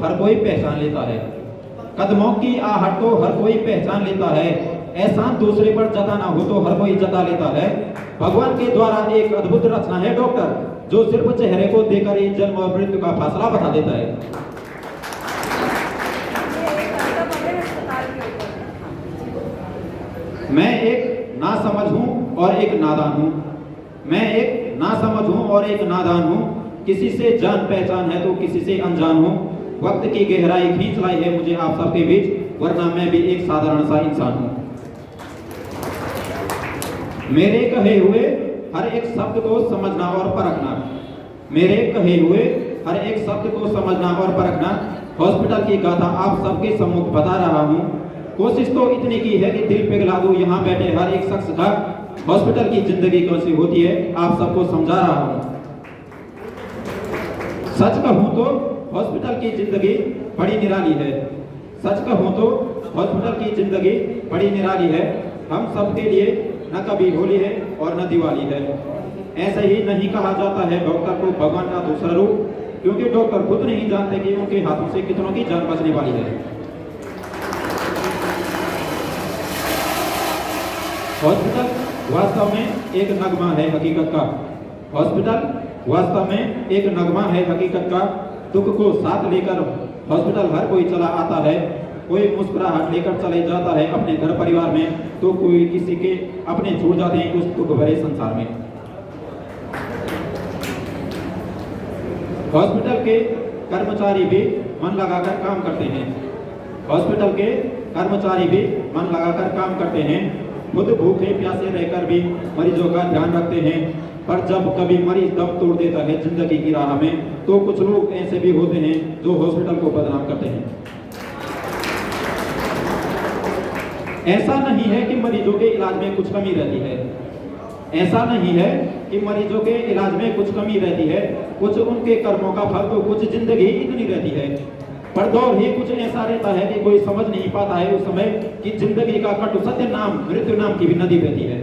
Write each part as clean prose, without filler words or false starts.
हर कोई पहचान लेता है, कदमों की आहट तो हर कोई पहचान लेता है, एहसान दूसरे पर जताना हो तो हर कोई जता लेता है। भगवान के द्वारा एक अद्भुत रचना है डॉक्टर, जो सिर्फ चेहरे को देखकर ही जन्म और मृत्यु का फासला बता देता है। मैं एक नासमझ हूँ और एक नादान हूँ, मैं एक नासमझ हूँ और एक नादान हूँ, किसी से जान पहचान है तो किसी से अनजान हूँ। वक्त की गहराई खींच लाई है मुझे आप सबके बीच, वरना मैं भी एक साधारण सा इंसान हूँ। मेरे कहे हुए हर एक शब्द को समझना और परखना, मेरे कहे हुए हर एक शब्द को समझना और परखना, हॉस्पिटल की गाथा आप सबके सम्मुख बता रहा हूँ। कोशिश तो इतनी की है कि दिल पिघला दूं यहाँ बैठे हर एक शख्स का, हॉस्पिटल की जिंदगी कैसी होती है आप सबको समझा रहा हूँ। सच कहूँ तो हॉस्पिटल की जिंदगी बड़ी निराली है, सच कहूँ तो हॉस्पिटल की जिंदगी बड़ी निराली है। हम सबके लिए न कभी होली है और न दिवाली है। ऐसा ही नहीं कहा जाता है डॉक्टर को भगवान का दूसरा रूप, क्योंकि डॉक्टर खुद नहीं जानते कि उनके हाथों से कितनों की जान बचने वाली है। हॉस्पिटल वास्तव में एक नगमा है हकीकत का, हॉस्पिटल वास्तव में एक नगमा है हकीकत का। दुख को साथ लेकर हॉस्पिटल हर कोई चला आता है, कोई मुस्कुराहट लेकर चले जाता है अपने घर परिवार में, तो कोई किसी के अपने छूट जाते हैं उस दुख भरे संसार में। हॉस्पिटल के कर्मचारी भी मन लगाकर काम करते हैं, हॉस्पिटल के कर्मचारी भी मन लगाकर काम करते हैं, खुद भूखे प्यासे रहकर भी मरीजों का ध्यान रखते हैं। पर जब कभी मरीज दम तोड़ देता है जिंदगी की राह में, तो कुछ लोग ऐसे भी होते हैं जो हॉस्पिटल को बदनाम करते हैं। ऐसा नहीं है कि मरीजों के इलाज में कुछ कमी रहती है, ऐसा नहीं है कि मरीजों के इलाज में कुछ कमी रहती है, कुछ उनके कर्मों का फल तो कुछ जिंदगी इतनी रहती है। पर दौर ही कुछ ऐसा रहता है कि कोई समझ नहीं पाता है उस समय कि जिंदगी का कटु सत्य नाम मृत्यु नाम की भी नदी बहती है।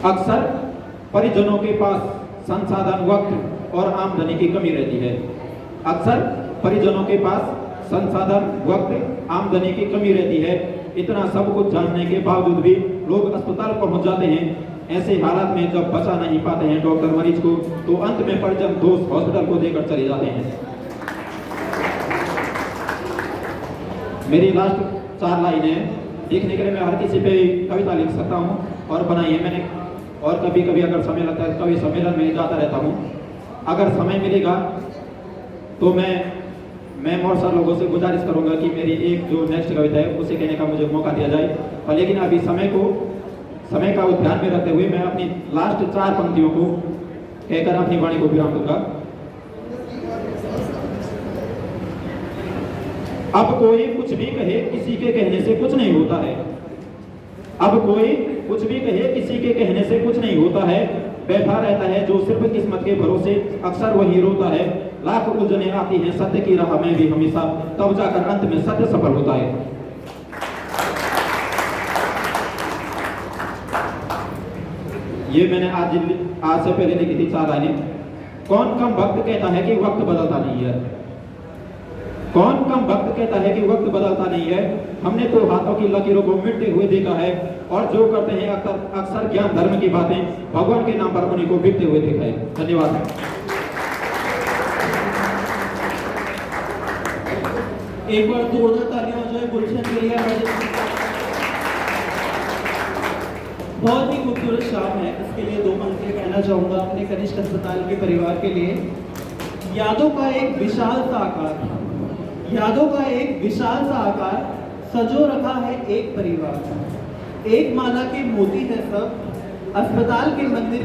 अक्सर परिजनों के पास संसाधन, वक्त और आमदनी की कमी रहती है, अक्सर परिजनों के पास संसाधन, वक्त, आमदनी की कमी रहती है। इतना सब कुछ जानने के बावजूद भी लोग अस्पताल पहुंच जाते हैं। ऐसे हालात में जब बचा नहीं पाते हैं डॉक्टर मरीज को, तो अंत में परिजन दोस्त हॉस्पिटल को देकर चले जाते हैं। मेरी लास्ट 4 लाइनें लिखने के लिए मैं हर किसी पे कविता लिख सकता हूँ और बनाई है मैंने, और कभी कभी अगर समय लगता है कवि सम्मेलन में जाता रहता हूँ। अगर समय मिलेगा तो मैं और सारे लोगों से गुजारिश करूंगा कि मेरी एक जो नेक्स्ट कविता है उसे कहने का मुझे मौका दिया जाए। और लेकिन अभी समय का ध्यान में रखते हुए मैं अपनी लास्ट 4 पंक्तियों को कहकर अपनी वाणी को विराम दूंगा। अब कोई कुछ भी कहे किसी के कहने से कुछ नहीं होता है, अब कोई कुछ भी कहे किसी के कहने से कुछ नहीं होता है। बैठा रहता है जो सिर्फ किस्मत के भरोसे, अक्सर वही रोता है। लाख उलझने आती हैं सत्य की राह में भी हमेशा, तब जाकर अंत में सत्य सफल होता है। ये मैंने आज से पहले लिखी थी 4 लाइनें। कौन कम वक्त कहता है कि वक्त बदलता नहीं है, कौन कम वक्त कहता है कि वक्त बदलता नहीं है। हमने तो हाथों की लकीरों को मिटते हुए देखा है, और जो करते हैं अक्सर ज्ञान धर्म की बातें, भगवान के नाम पर उन्हीं को बिकते हुए देखा है। धन्यवाद। एक बार जोरदार तालियां हो जाए गुलशन के लिए। बहुत ही खूबसूरत शाम है, इसके लिए 2 पंक्तियां कहना चाहूंगा अपने कनिष्ठ अस्पताल के परिवार के लिए। यादों का एक विशाल सा आकार, यादों का एक विशाल सा आकार, सजो रखा है एक परिवार, एक माला के मोती है सब, अस्पताल के मंदिर